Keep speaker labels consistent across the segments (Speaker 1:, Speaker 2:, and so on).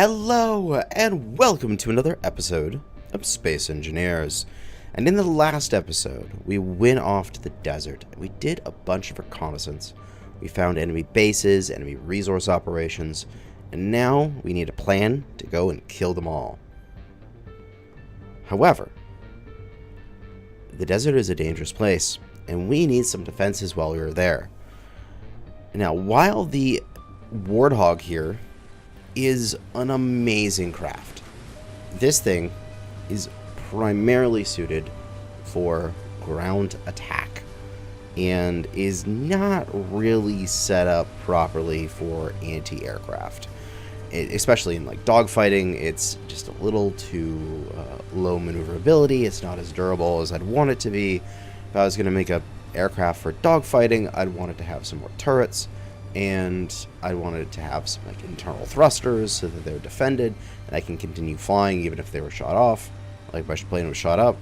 Speaker 1: Hello, and welcome to another episode of Space Engineers. And in the last episode, we went off to the desert. We did a bunch of reconnaissance. We found enemy bases, enemy resource operations, and now we need a plan to go and kill them all. However, the desert is a dangerous place, and we need some defenses while we were there. Now, while the Warthog here is an amazing craft, this thing is primarily suited for ground attack and is not really set up properly for anti-aircraft. Especially in like dogfighting, it's just a little too low maneuverability. It's not as durable as I'd want it to be. If I was going to make a aircraft for dogfighting, I'd want it to have some more turrets, and I wanted it to have some like internal thrusters so that they're defended and I can continue flying even if they were shot off, like my plane was shot up.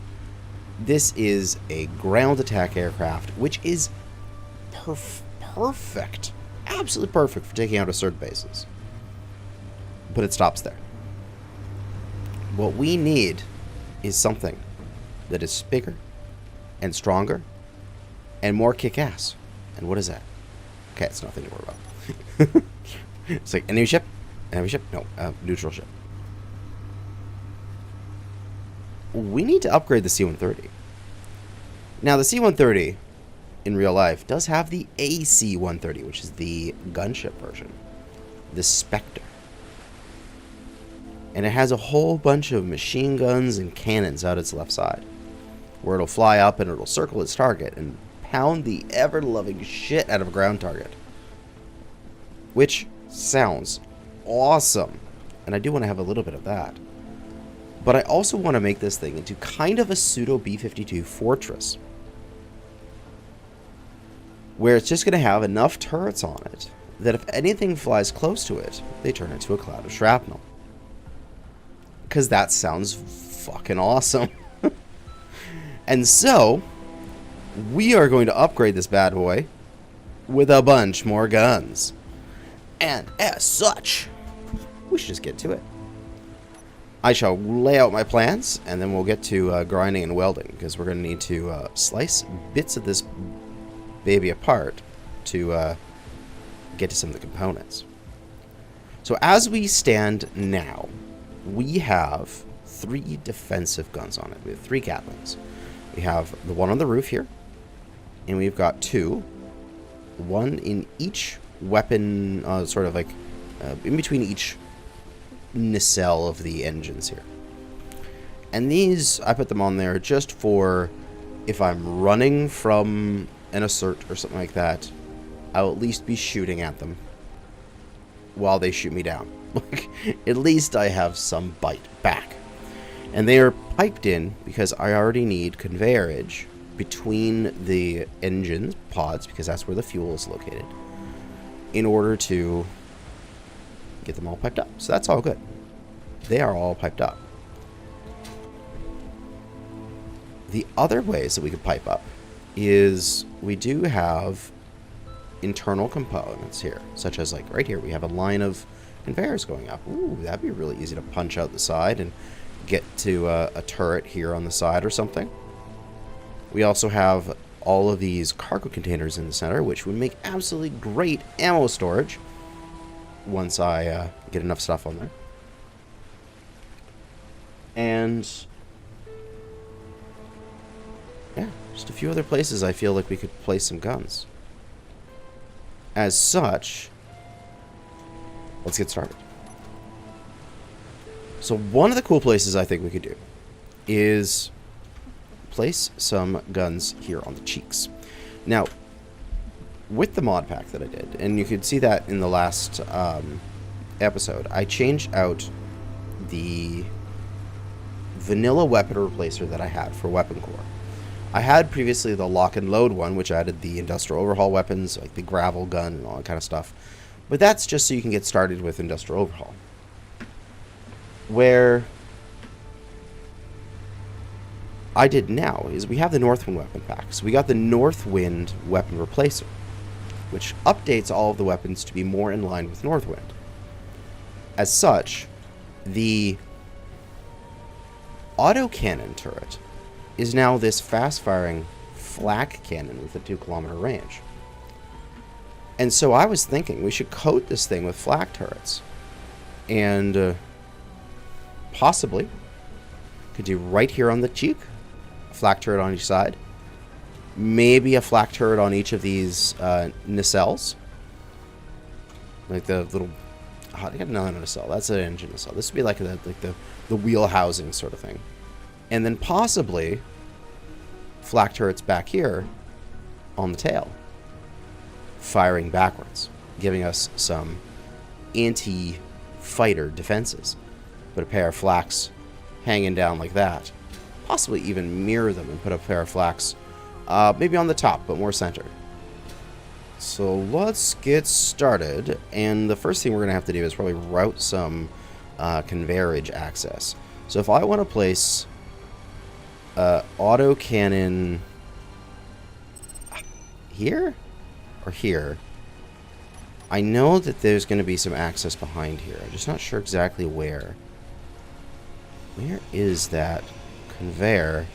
Speaker 1: This is a ground attack aircraft, which is perfect, absolutely perfect for taking out assault bases. But it stops there. What we need is something that is bigger and stronger and more kick-ass. And what is that? Okay, it's nothing to worry about. It's like enemy ship? Enemy ship? No, neutral ship. We need to upgrade the C-130. Now, the C-130, in real life, does have the AC-130, which is the gunship version. The Spectre. And it has a whole bunch of machine guns and cannons out its left side, where it'll fly up and it'll circle its target and pound the ever-loving shit out of a ground target. Which sounds awesome. And I do want to have a little bit of that. But I also want to make this thing into kind of a pseudo B-52 fortress, where it's just going to have enough turrets on it that if anything flies close to it, they turn into a cloud of shrapnel. Because that sounds fucking awesome. And so, we are going to upgrade this bad boy with a bunch more guns. And as such, we should just get to it. I shall lay out my plans, and then we'll get to grinding and welding, because we're going to need to slice bits of this baby apart to get to some of the components. So as we stand now, we have 3 defensive guns on it. We have 3 Gatlings. We have the one on the roof here, and we've got 2, one in each weapon, sort of like in between each nacelle of the engines here. And these, I put them on there just for if I'm running from an assault or something like that, I'll at least be shooting at them while they shoot me down. Like, at least I have some bite back. And they are piped in because I already need conveyorage between the engine pods, because that's where the fuel is located, in order to get them all piped up. So that's all good. They are all piped up. The other ways that we could pipe up is we do have internal components here, such as like right here we have a line of conveyors going up. Ooh, that'd be really easy to punch out the side and get to a turret here on the side or something. We also have all of these cargo containers in the center, which would make absolutely great ammo storage once I get enough stuff on there. And yeah, just a few other places I feel like we could place some guns. As such, let's get started. So one of the cool places I think we could do is place some guns here on the cheeks. Now, with the mod pack that I did, and you could see that in the last episode, I changed out the vanilla weapon replacer that I had for Weapon Core. I had previously the lock and load one, which added the industrial overhaul weapons, like the gravel gun and all that kind of stuff. But that's just so you can get started with industrial overhaul. Where I did now is we have the Northwind weapon pack. So we got the Northwind weapon replacer, which updates all of the weapons to be more in line with Northwind. As such, The autocannon turret is now this fast-firing flak cannon with a 2-kilometer range. And so I was thinking we should coat this thing with flak turrets. And possibly could do right here on the cheek, a flak turret on each side. Maybe a flak turret on each of these nacelles. Like the little... Oh, I got another nacelle. That's an engine nacelle. This would be like the wheel housing sort of thing. And then possibly flak turrets back here on the tail, firing backwards, giving us some anti-fighter defenses. Put a pair of flaks hanging down like that. Possibly even mirror them and put a pair of flaks maybe on the top, but more centered. So let's get started. And the first thing we're going to have to do is probably route some conveyorage access. So if I want to place autocannon here or here, I know that there's going to be some access behind here. I'm just not sure exactly where. Where is that conveyor?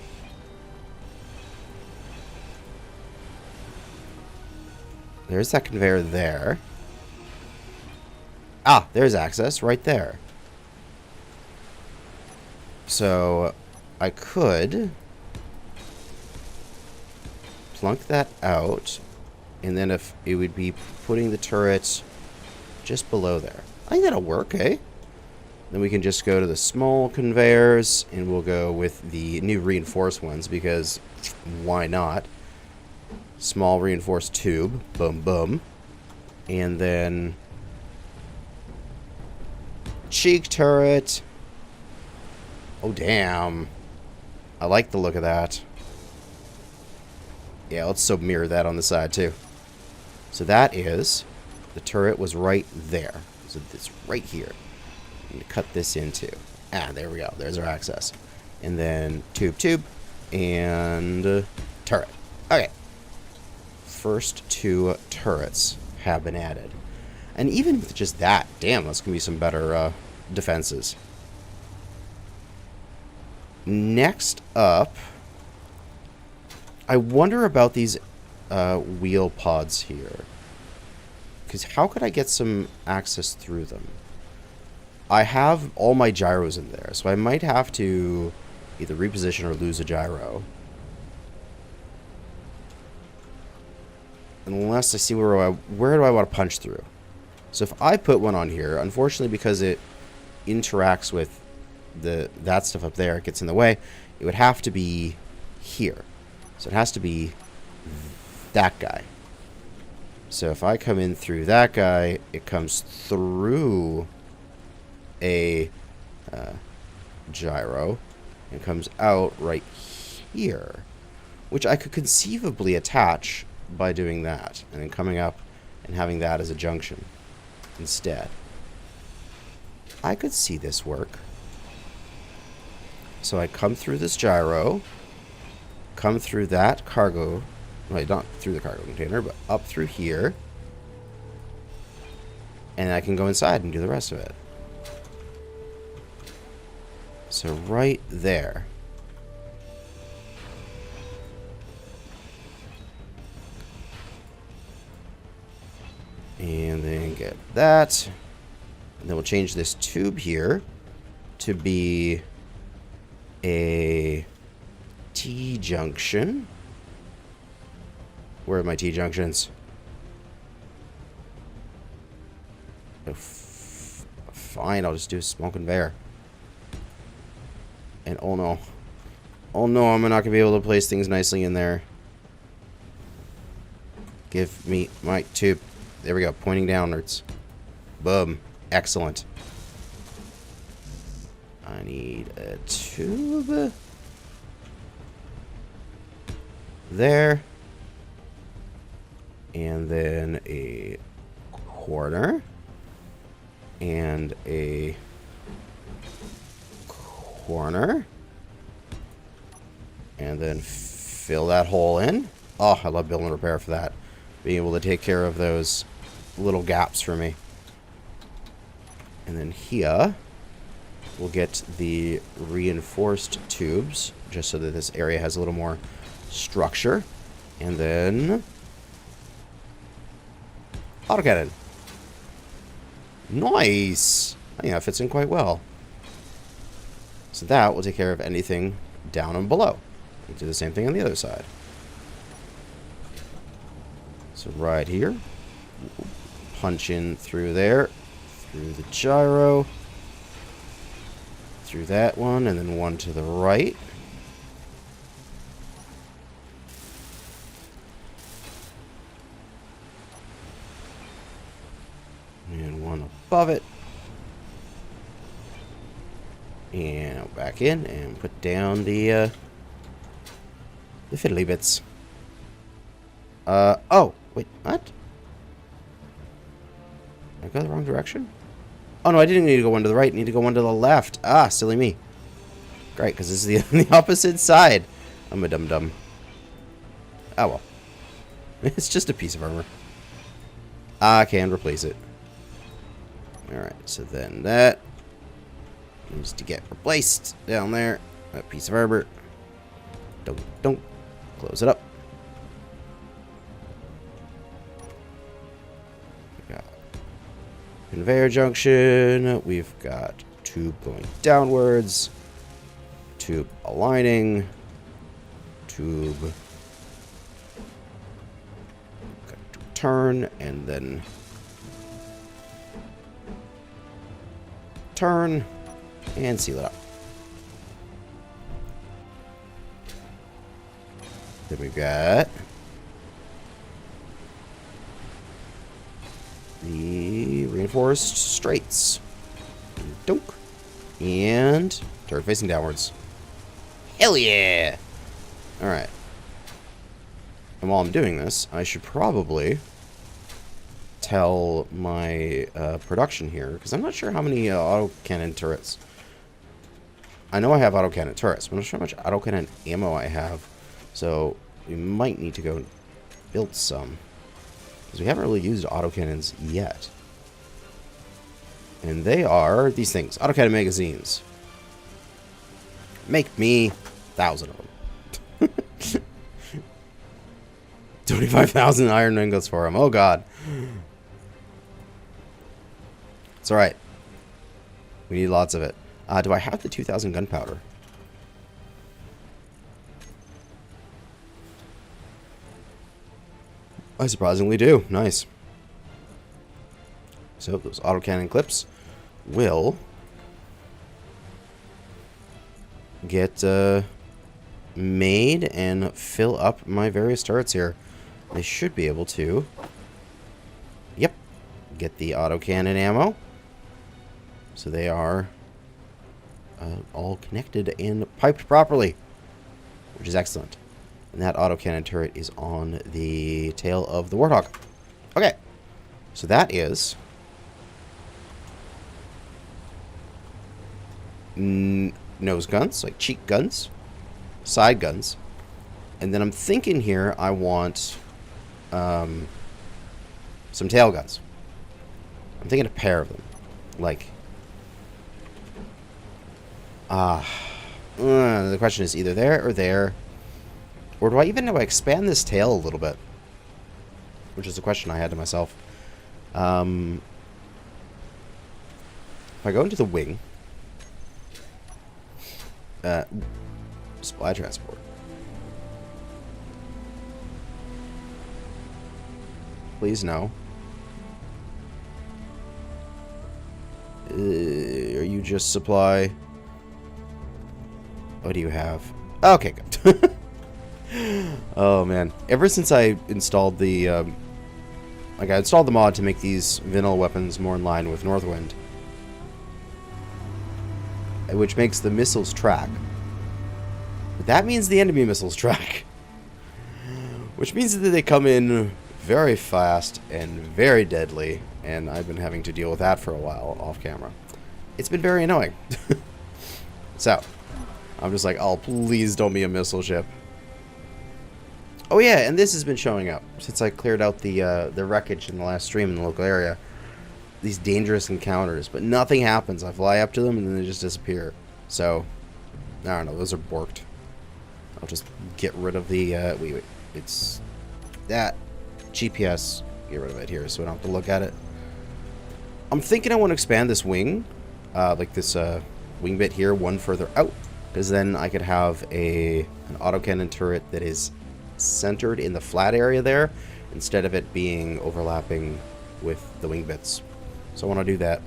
Speaker 1: There's that conveyor there. Ah, there's access right there. So I could plunk that out, and then if it would be putting the turrets just below there. I think that'll work, eh? Then we can just go to the small conveyors, and we'll go with the new reinforced ones, because why not? Small reinforced tube, boom, boom. And then cheek turret. Oh, damn. I like the look of that. Yeah, let's so mirror that on the side, too. So that is, the turret was right there. So it's right here. I'm going to cut this into. Ah, there we go. There's our access. And then tube, and turret. Okay. First 2 turrets have been added. And even with just that, damn, that's going to be some better defenses. Next up, I wonder about these wheel pods here. Because how could I get some access through them? I have all my gyros in there, so I might have to either reposition or lose a gyro. Unless I see where do I want to punch through. So if I put one on here, unfortunately because it interacts with that stuff up there, it gets in the way, it would have to be here. So it has to be that guy. So if I come in through that guy, it comes through a gyro and comes out right here, which I could conceivably attach by doing that, and then coming up and having that as a junction instead. I could see this work. So I come through this gyro, come through that cargo, well, not through the cargo container, but up through here, and I can go inside and do the rest of it. So right there. And then get that. And then we'll change this tube here to be a T-junction. Where are my T-junctions? Oh, fine, I'll just do a small conveyor. And oh no. Oh no, I'm not going to be able to place things nicely in there. Give me my tube. There we go, pointing downwards. Boom. Excellent. I need a tube. There. And then a corner. And a corner. And then fill that hole in. Oh, I love build and repair for that. Being able to take care of those little gaps for me. And then here, We'll get the reinforced tubes, just so that this area has a little more structure. And then... autocannon. Nice! I think that fits in quite well. So that will take care of anything down and below. We'll do the same thing on the other side. So right here, punch in through there, through the gyro, through that one, and then one to the right. And one above it. And back in and put down the fiddly bits. Oh, wait, what? I got the wrong direction? Oh no, I didn't need to go one to the right. I need to go one to the left. Ah, silly me. Great, because this is the opposite side. I'm a dum-dum. Oh well. It's just a piece of armor. I can replace it. Alright, so then that needs to get replaced down there. That piece of armor. Don't. Close it up. We got conveyor junction. We've got tube going downwards. Tube aligning. Tube. Got to turn and then turn and seal it up. Then we've got the reinforced straights. Dunk. And turret facing downwards. Hell yeah! Alright. And while I'm doing this, I should probably tell my production here, because I'm not sure how many autocannon turrets. I know I have autocannon turrets, but I'm not sure how much autocannon ammo I have. So we might need to go and build some, because we haven't really used autocannons yet. And they are these things, autocannon magazines. Make me 1,000 of them. 25,000 iron ingots for them. Oh god. It's alright. We need lots of it. Do I have the 2,000 gunpowder? I surprisingly do. Nice. So those autocannon clips will get made and fill up my various turrets here. They should be able to, yep, get the autocannon ammo. So they are all connected and piped properly, which is excellent. And that autocannon turret is on the tail of the Warthog. Okay, so that is nose guns, like cheek guns, side guns, and then I'm thinking here I want some tail guns. I'm thinking a pair of them, like the question is either there or there. Or do I expand this tail a little bit? Which is a question I had to myself. If I go into the wing, supply transport. Please no. Are you just supply? What do you have? Okay, good. Oh man, ever since I installed the I installed the mod to make these vanilla weapons more in line with Northwind, which makes the missiles track, but that means the enemy missiles track, which means that they come in very fast and very deadly, and I've been having to deal with that for a while off camera. It's been very annoying. So I'm just like, oh, please don't be a missile ship. Oh yeah, and this has been showing up since I cleared out the wreckage in the last stream in the local area. these dangerous encounters, but nothing happens. I fly up to them and then they just disappear. So, I don't know. Those are borked. I'll just get rid of the, wait. It's that GPS. Get rid of it here so I don't have to look at it. I'm thinking I want to expand this wing, like this wing bit here, one further out. Because then I could have an autocannon turret that is centered in the flat area there, instead of it being overlapping with the wing bits. So I want to do that.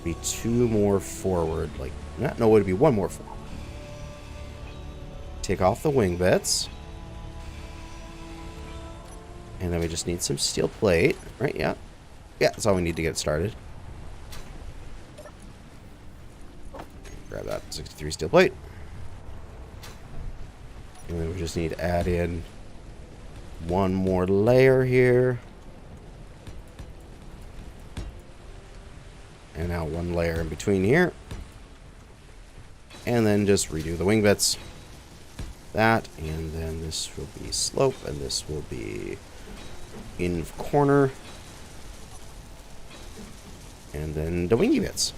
Speaker 1: Be 2 more forward, like, no, it would be 1 more forward. Take off the wing bits. And then we just need some steel plate, right? Yeah. Yeah, that's all we need to get started. Grab that 63 steel plate. And then we just need to add in 1 more layer here. And now 1 layer in between here. And then just redo the wing bits. That, and then this will be slope, and this will be in corner. And then the wingy bits.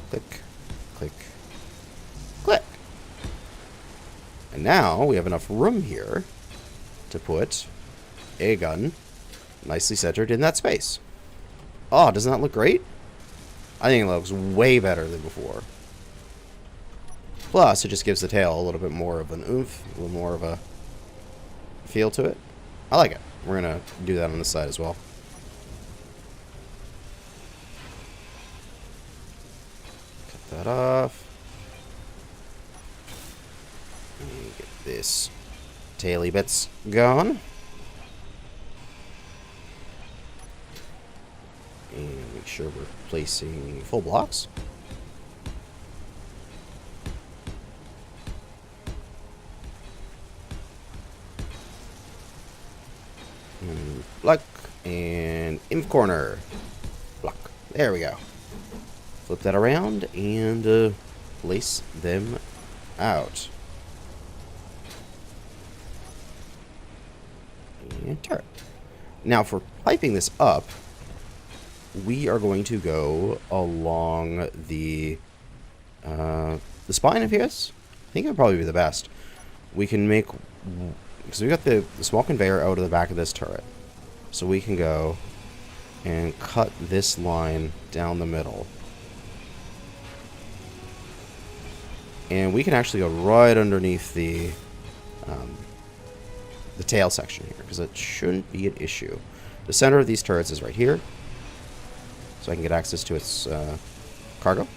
Speaker 1: Click, click, click. And now we have enough room here to put a gun nicely centered in that space. Oh, doesn't that look great? I think it looks way better than before. Plus, it just gives the tail a little bit more of an oomph, a little more of a feel to it. I like it. We're going to do that on this side as well. Cut that off. And get this taily bits gone. And make sure we're placing full blocks. And block, and in corner. Block. There we go. Flip that around and place them out. And turret. Now for piping this up, we are going to go along the spine of his. I think it would probably be the best. We can make, because we got the small conveyor out of the back of this turret, so we can go and cut this line down the middle, and we can actually go right underneath the tail section here, because it shouldn't be an issue. The center of these turrets is right here, so I can get access to its cargo.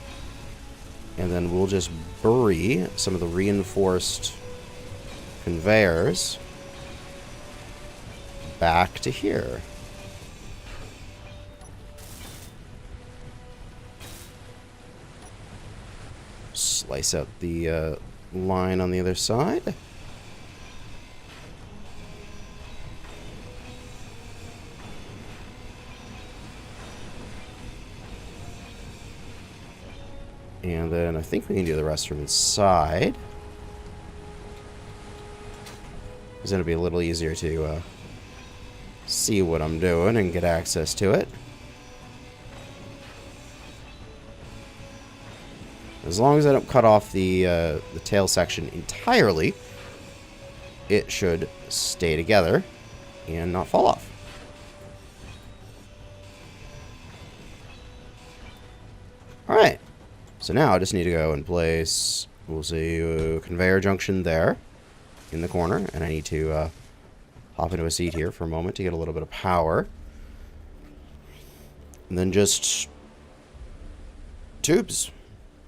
Speaker 1: And then we'll just bury some of the reinforced conveyors back to here. Slice out the line on the other side. And then I think we can do the rest from inside. Because then it'll be a little easier to see what I'm doing and get access to it. As long as I don't cut off the tail section entirely, it should stay together and not fall off. Alright. So now I just need to go and place, we'll see, a conveyor junction there in the corner. And I need to hop into a seat here for a moment to get a little bit of power. And then just tubes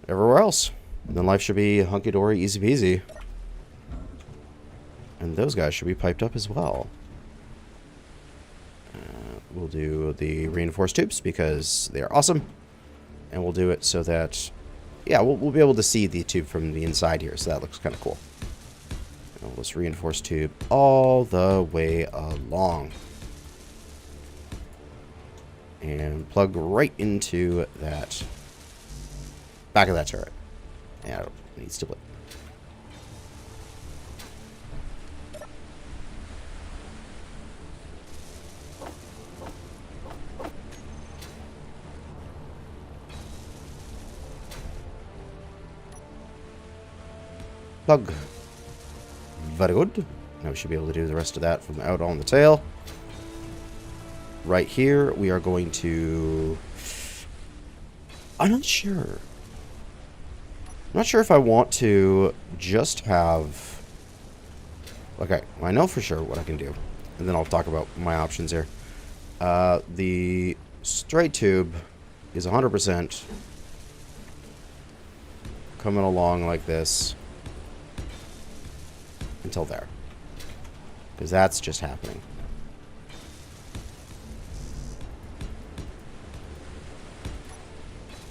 Speaker 1: everywhere else. And then life should be hunky-dory, easy peasy. And those guys should be piped up as well. We'll do the reinforced tubes because they are awesome. And we'll do it so that, yeah, we'll be able to see the tube from the inside here, so that looks kind of cool. And let's reinforce tube all the way along. And plug right into that back of that turret. Yeah, it needs to play. Plug. Very good. Now we should be able to do the rest of that from out on the tail. Right here, we are going to... I'm not sure. I'm not sure if I want to just have... Okay, well, I know for sure what I can do. And then I'll talk about my options here. The straight tube is 100% coming along like this until there. Because that's just happening.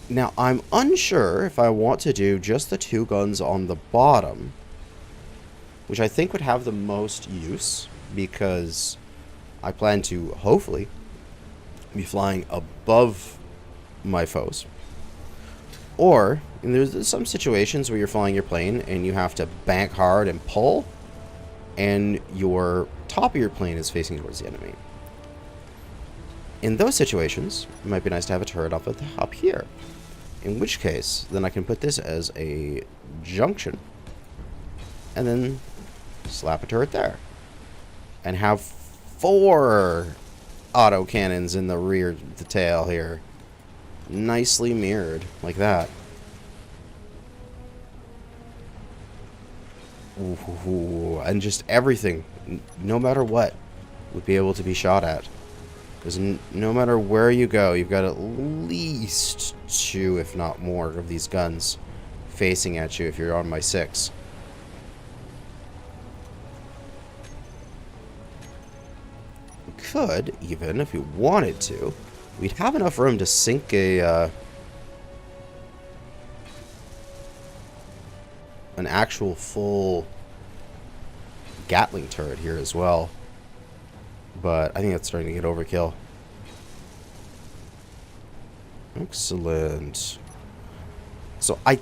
Speaker 1: Now, I'm unsure if I want to do just the two guns on the bottom, which I think would have the most use, because I plan to, hopefully, be flying above my foes. Or, and there's some situations where you're flying your plane and you have to bank hard and pull, and your top of your plane is facing towards the enemy. In those situations, it might be nice to have a turret up at the top here. In which case, then I can put this as a junction, and then slap a turret there. And have 4 auto cannons in the rear of the tail here. Nicely mirrored, like that. Ooh, and just everything, no matter what, would be able to be shot at. Because no matter where you go, you've got at least 2, if not more, of these guns facing at you if you're on my 6. We could, even, if we wanted to, we'd have enough room to sink a an actual full Gatling turret here as well. But I think that's starting to get overkill. Excellent. So I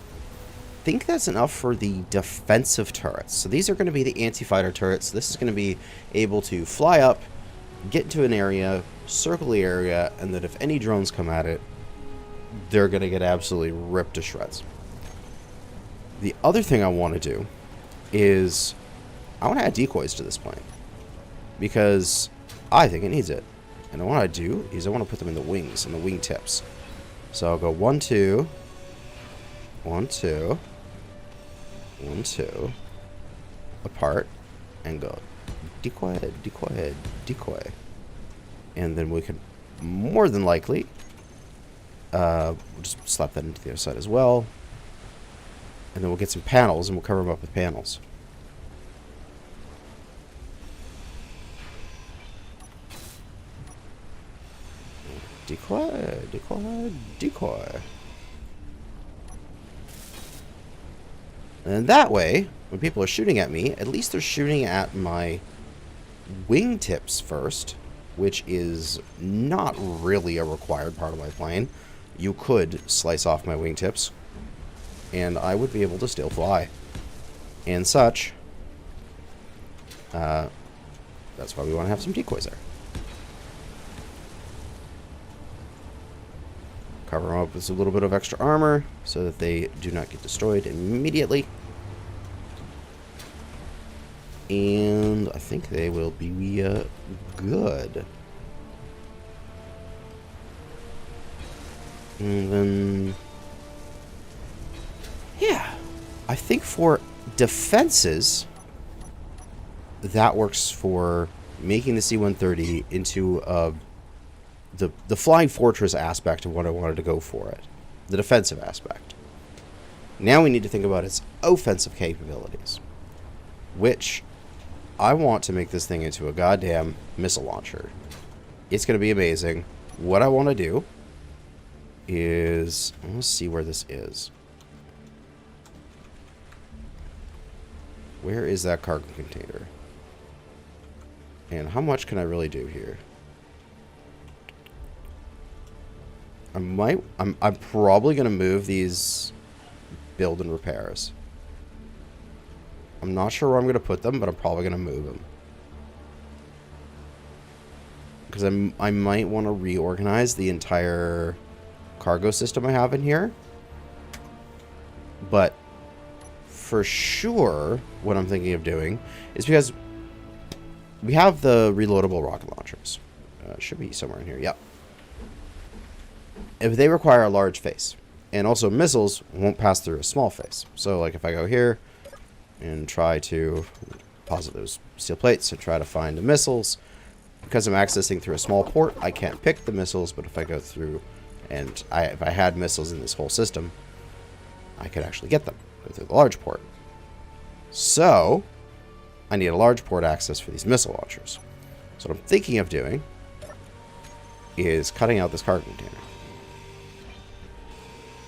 Speaker 1: think that's enough for the defensive turrets. So these are going to be the anti-fighter turrets. This is going to be able to fly up, get into an area, circle the area, and that if any drones come at it, they're going to get absolutely ripped to shreds. The other thing I want to do is I want to add decoys to this plane, because I think it needs it. And what I do is I want to put them in the wings and the wing tips. So I'll go 1, 2, 1, 2, 1, 2, apart, and go decoy, decoy, decoy. And then we can more than likely we'll just slap that into the other side as well. And then we'll get some panels and we'll cover them up with panels. Decoy, decoy, decoy. And that way, when people are shooting at me, at least they're shooting at my wingtips first, which is not really a required part of my plane. You could slice off my wingtips, and I would be able to still fly. And such. That's why we want to have some decoys there. Cover them up with a little bit of extra armor so that they do not get destroyed immediately. And I think they will be good. And then, yeah, I think for defenses, that works for making the C-130 into the flying fortress aspect of what I wanted to go for it. The defensive aspect. Now we need to think about its offensive capabilities, which I want to make this thing into a goddamn missile launcher. It's going to be amazing. What I want to do is, let's see where this is. Where is that cargo container? And how much can I really do here? I'm probably going to move these build and repairs. I'm not sure where I'm going to put them, but I'm probably going to move them. Because I might want to reorganize the entire cargo system I have in here. But for sure what I'm thinking of doing is because we have the reloadable rocket launchers. Should be somewhere in here. Yep. If they require a large face, and also missiles won't pass through a small face. So like if I go here and try to deposit those steel plates and try to find the missiles, because I'm accessing through a small port, I can't pick the missiles. But if I go through and if I had missiles in this whole system, I could actually get them through the large port. So I need a large port access for these missile launchers. So what I'm thinking of doing is cutting out this cargo container.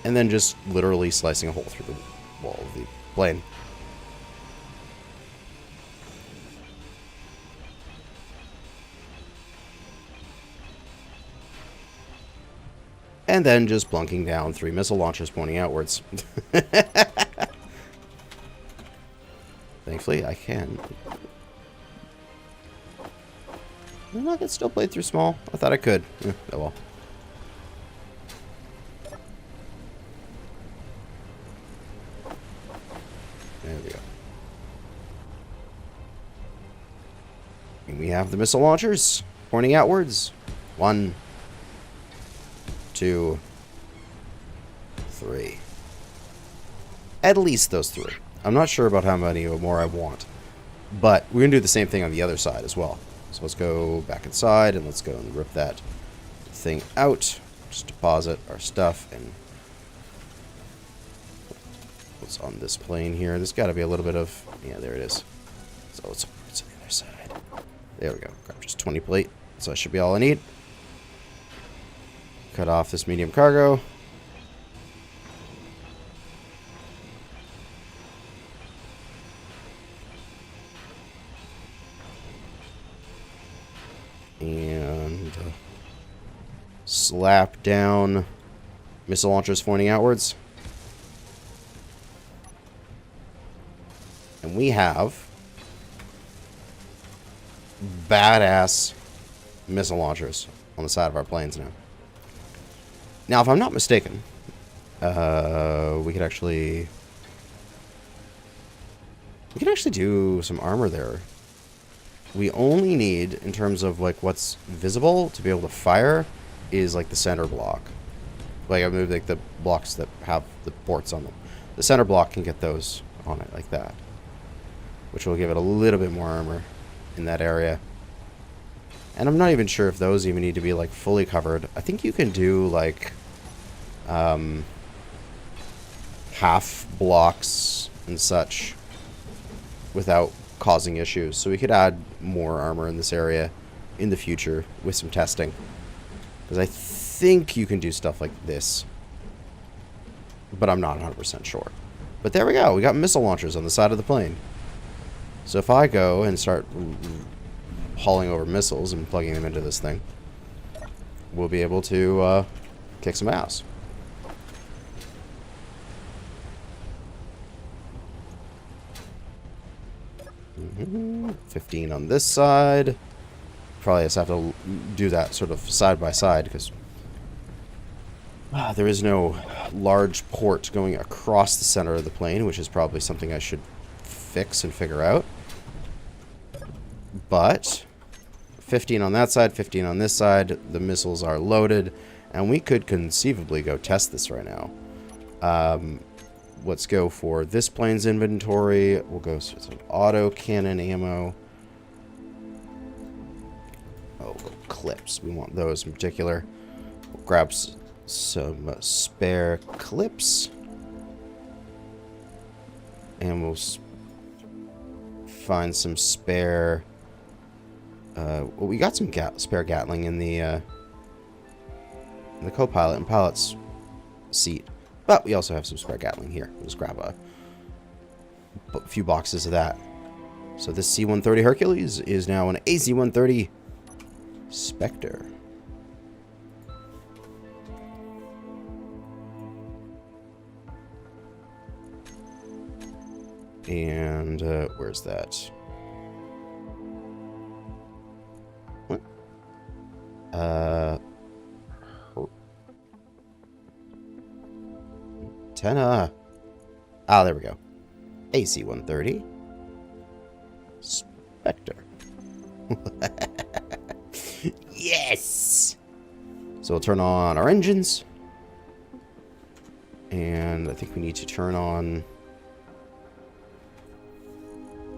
Speaker 1: And then just literally slicing a hole through the wall of the plane. And then just plunking down 3 missile launchers pointing outwards. Thankfully, I can. Did I not get still played through small? I thought I could. Oh well. There we go. And we have the missile launchers pointing outwards. 1, 2, 3. At least those 3. I'm not sure about how many more I want. But we're going to do the same thing on the other side as well. So let's go back inside and let's go and rip that thing out. Just deposit our stuff and what's on this plane here. There's got to be a little bit of... Yeah, there it is. So it's on the other side. There we go. Grab just 20 plate. So that should be all I need. Cut off this medium cargo. And slap down missile launchers pointing outwards. And we have badass missile launchers on the side of our planes now. Now, if I'm not mistaken, we could actually do some armor there. We only need, in terms of like what's visible to be able to fire, is like the center block. Like I moved like the blocks that have the ports on them. The center block can get those on it like that, which will give it a little bit more armor in that area. And I'm not even sure if those even need to be like fully covered. I think you can do like half blocks and such without causing issues. So we could add more armor in this area in the future with some testing. Because I think you can do stuff like this. But I'm not 100% sure. But there we go. We got missile launchers on the side of the plane. So if I go and start hauling over missiles and plugging them into this thing, we'll be able to kick some ass. Mm-hmm. 15 on this side. Probably just have to do that sort of side by side because there is no large port going across the center of the plane, which is probably something I should fix and figure out. But 15 on that side, 15 on this side. The missiles are loaded, and we could conceivably go test this right now. Let's go for this plane's inventory. We'll go for some auto cannon ammo. Oh, clips. We want those in particular. We'll grab some spare clips. And we'll find some spare... well, we got some spare Gatling in the co-pilot and pilot's seat. But we also have some spare Gatling here. We'll just grab a few boxes of that. So this C-130 Hercules is now an AC-130 Spectre. And where's that? What? Antenna. Ah, there we go. AC-130. Spectre. Yes! So we'll turn on our engines. And I think we need to turn on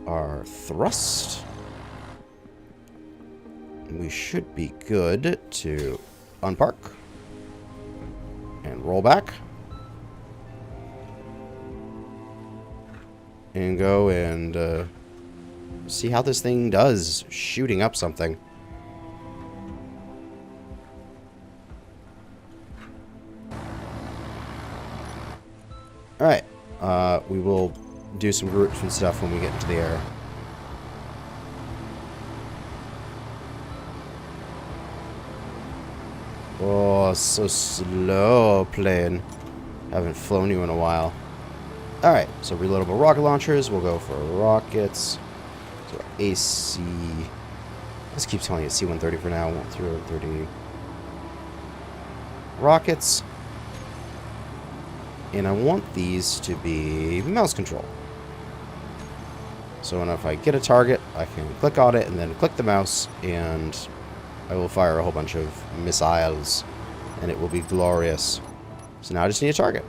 Speaker 1: our thrust. We should be good to unpark and roll back and go and see how this thing does shooting up something. Alright, we will do some groups and stuff when we get into the air. Oh, so slow, plane. Haven't flown you in a while. Alright, so reloadable rocket launchers. We'll go for rockets. So AC... This keeps telling you C-130 for now. 130 rockets. And I want these to be mouse control. So if I get a target, I can click on it and then click the mouse, and I will fire a whole bunch of missiles, and it will be glorious. So now I just need a target.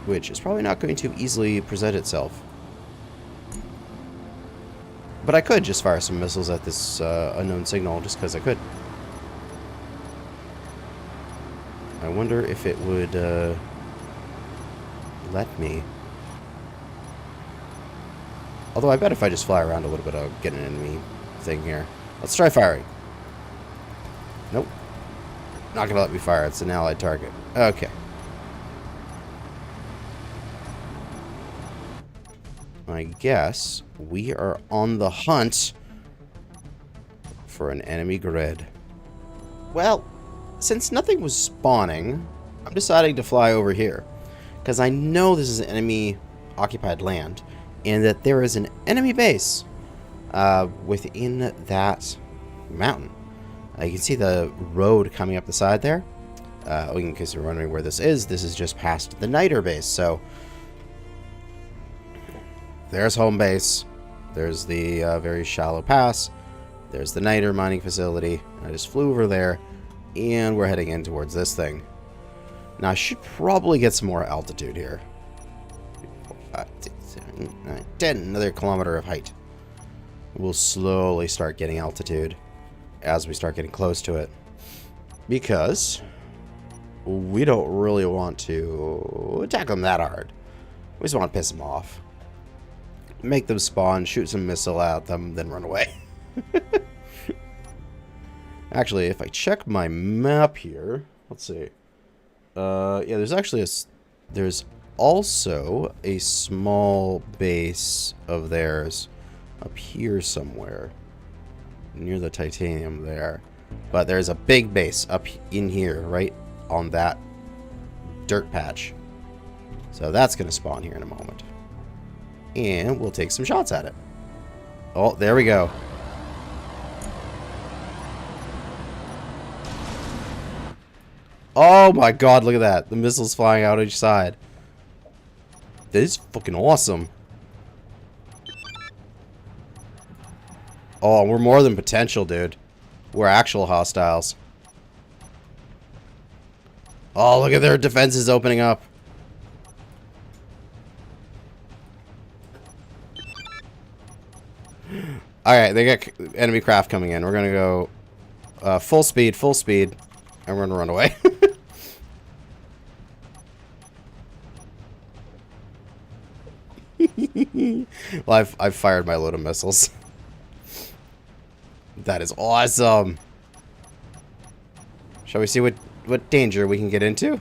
Speaker 1: Which is probably not going to easily present itself. But I could just fire some missiles at this unknown signal just because I could. I wonder if it would let me. Although I bet if I just fly around a little bit, I'll get an enemy thing here. Let's try firing. Nope. Not going to let me fire. It's an allied target. Okay. I guess we are on the hunt for an enemy grid. Well, since nothing was spawning, I'm deciding to fly over here. Because I know this is an enemy-occupied land, and that there is an enemy base within that mountain. You can see the road coming up the side there. In case you're wondering where this is just past the Niter base. So there's home base. There's the very shallow pass. There's the Niter mining facility. I just flew over there, and we're heading in towards this thing. Now I should probably get some more altitude here. 5, 6, 7, 8, 9, 10. Another kilometer of height. We'll slowly start getting altitude as we start getting close to it, because we don't really want to attack them that hard. We just want to piss them off. Make them spawn, shoot some missile at them, then run away. Actually, if I check my map here, let's see. Yeah, there's actually there's also a small base of theirs up here somewhere, near the titanium there. But there's a big base up in here, right on that dirt patch. So that's going to spawn here in a moment. And we'll take some shots at it. Oh, there we go. Oh my god, look at that. The missiles flying out each side. This is fucking awesome. Oh, we're more than potential, dude. We're actual hostiles. Oh, look at their defenses opening up. Alright, they got enemy craft coming in. We're gonna go full speed, and we're gonna run away. Well, I've fired my load of missiles. That is awesome. Shall we see what danger we can get into?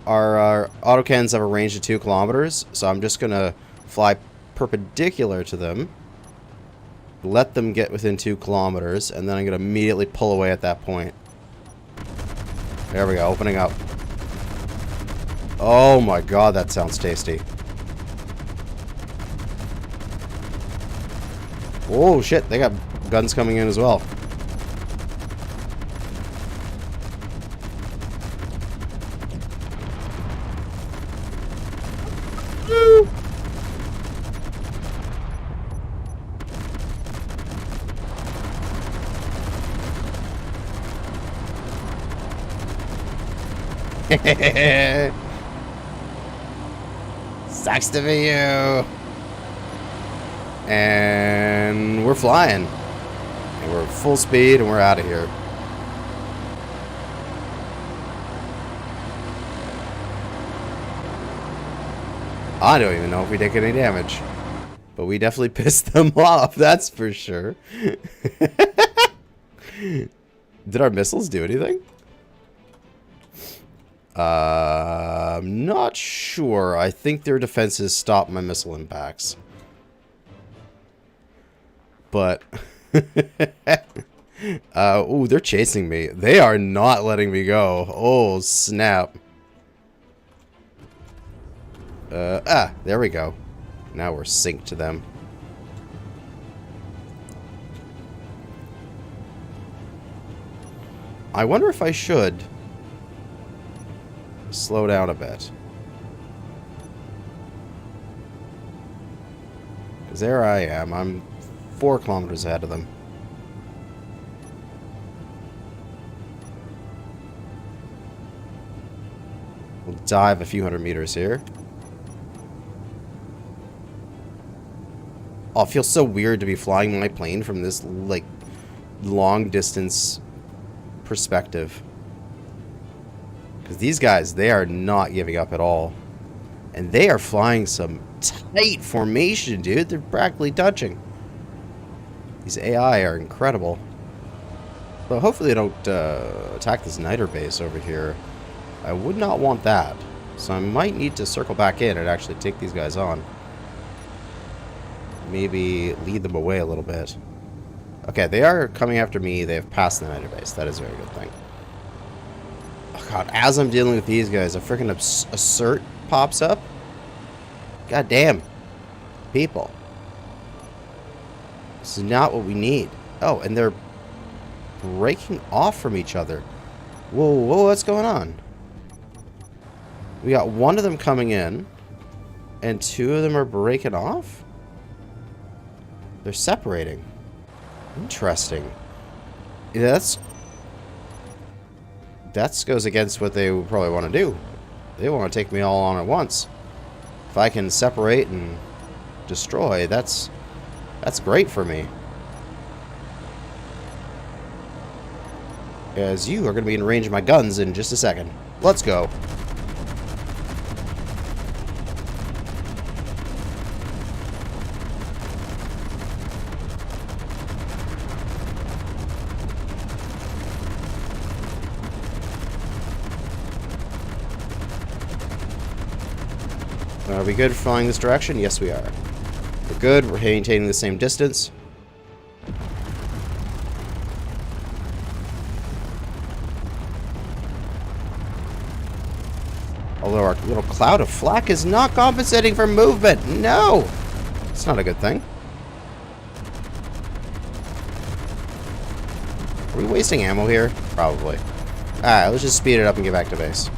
Speaker 1: Our autocannons have a range of 2 kilometers, so I'm just gonna fly perpendicular to them, let them get within 2 kilometers, and then I'm gonna immediately pull away at that point. There we go, opening up. Oh my god, that sounds tasty. Oh shit, they got guns coming in as well. Sucks to be you. And we're flying. And we're full speed and we're out of here. I don't even know if we take any damage. But we definitely pissed them off, that's for sure. Did our missiles do anything? I'm not sure. I think their defenses stopped my missile impacts. But... ooh, they're chasing me. They are not letting me go. Oh, snap. There we go. Now we're synced to them. I wonder if I should slow down a bit. Because there I am. I'm 4 kilometers ahead of them. We'll dive a few hundred meters here. Oh, it feels so weird to be flying my plane from this, like, long distance perspective. Because these guys, they are not giving up at all. And they are flying some tight formation, dude. They're practically touching. These AI are incredible. But hopefully they don't attack this niter base over here. I would not want that. So I might need to circle back in and actually take these guys on. Maybe lead them away a little bit. Okay, they are coming after me. They have passed the niter base. That is a very good thing. Oh god, as I'm dealing with these guys, a freaking assert pops up. God damn. People. This is not what we need. Oh, and they're breaking off from each other. Whoa, whoa, what's going on? We got one of them coming in, and 2 of them are breaking off? They're separating. Interesting. Yeah, that goes against what they would probably want to do. They want to take me all on at once. If I can separate and destroy, that's great for me. As you are going to be in range of my guns in just a second. Let's go. Are we good flying this direction? Yes, we are. We're good. We're maintaining the same distance. Although our little cloud of flak is not compensating for movement. No! It's not a good thing. Are we wasting ammo here? Probably. Alright, let's just speed it up and get back to base.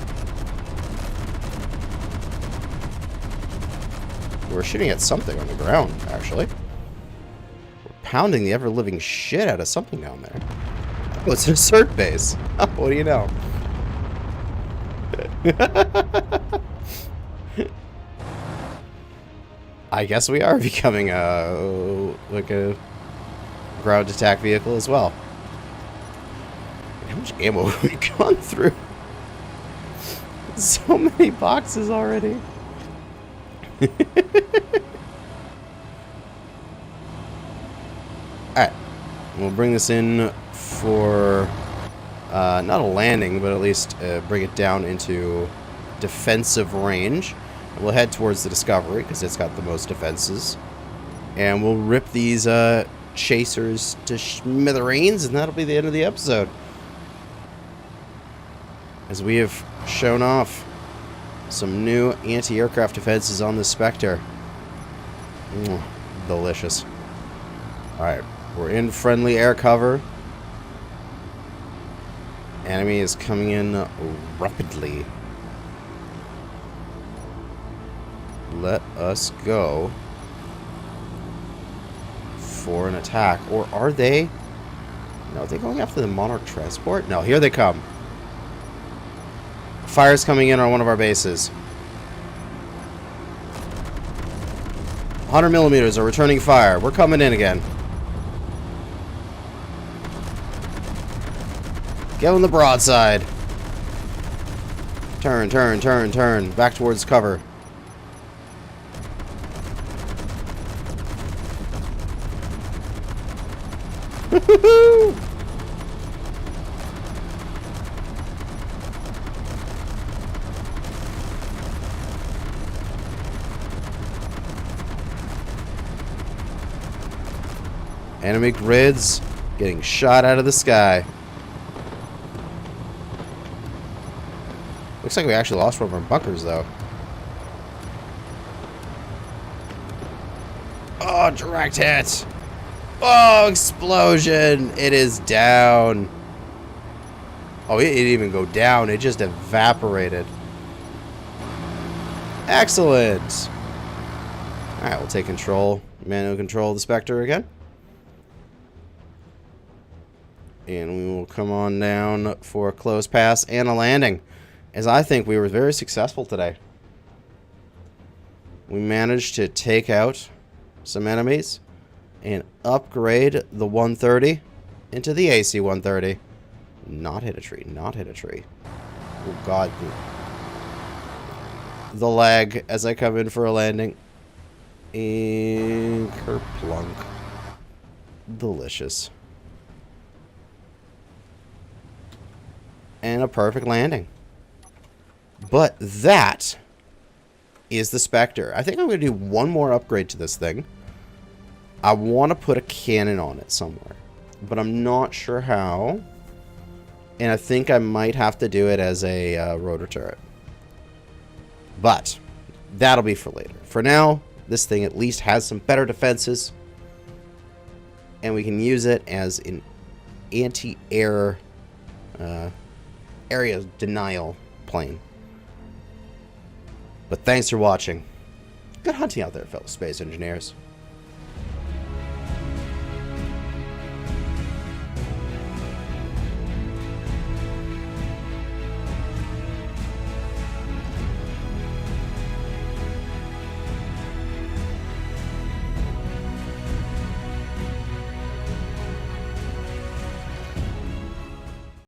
Speaker 1: We're shooting at something on the ground, actually. We're pounding the ever-living shit out of something down there. Oh, it's an assert base. Oh, what do you know? I guess we are becoming like a ground attack vehicle as well. How much ammo have we gone through? So many boxes already. Alright, we'll bring this in for not a landing, but at least bring it down into defensive range. And we'll head towards the Discovery because it's got the most defenses, and we'll rip these chasers to smithereens, and that'll be the end of the episode, as we have shown off some new anti-aircraft defenses on the Spectre. Delicious. Alright, we're in friendly air cover. Enemy is coming in rapidly. Let us go for an attack. Or are they? No, are they going after the Monarch transport? No, here they come. Fire's coming in on one of our bases. 100 millimeters are returning fire. We're coming in again. Give him the broadside. Turn, turn, turn, turn. Back towards cover. Woohoo! Enemy grids getting shot out of the sky. Looks like we actually lost one of our bunkers, though. Oh, direct hit! Oh, explosion! It is down. Oh, it didn't even go down. It just evaporated. Excellent! Alright, we'll take control. Manual control of the Spectre again. And we will come on down for a close pass and a landing. As I think we were very successful today. We managed to take out some enemies and upgrade the 130 into the AC-130. Not hit a tree. Not hit a tree. Oh, God. The lag as I come in for a landing. And kerplunk. Delicious. And a perfect landing. But that is the Spectre. I think I'm going to do one more upgrade to this thing. I want to put a cannon on it somewhere. But I'm not sure how. And I think I might have to do it as a rotor turret. But that'll be for later. For now, this thing at least has some better defenses. And we can use it as an anti-air area denial plane. But thanks for watching. Good hunting out there, fellow space engineers.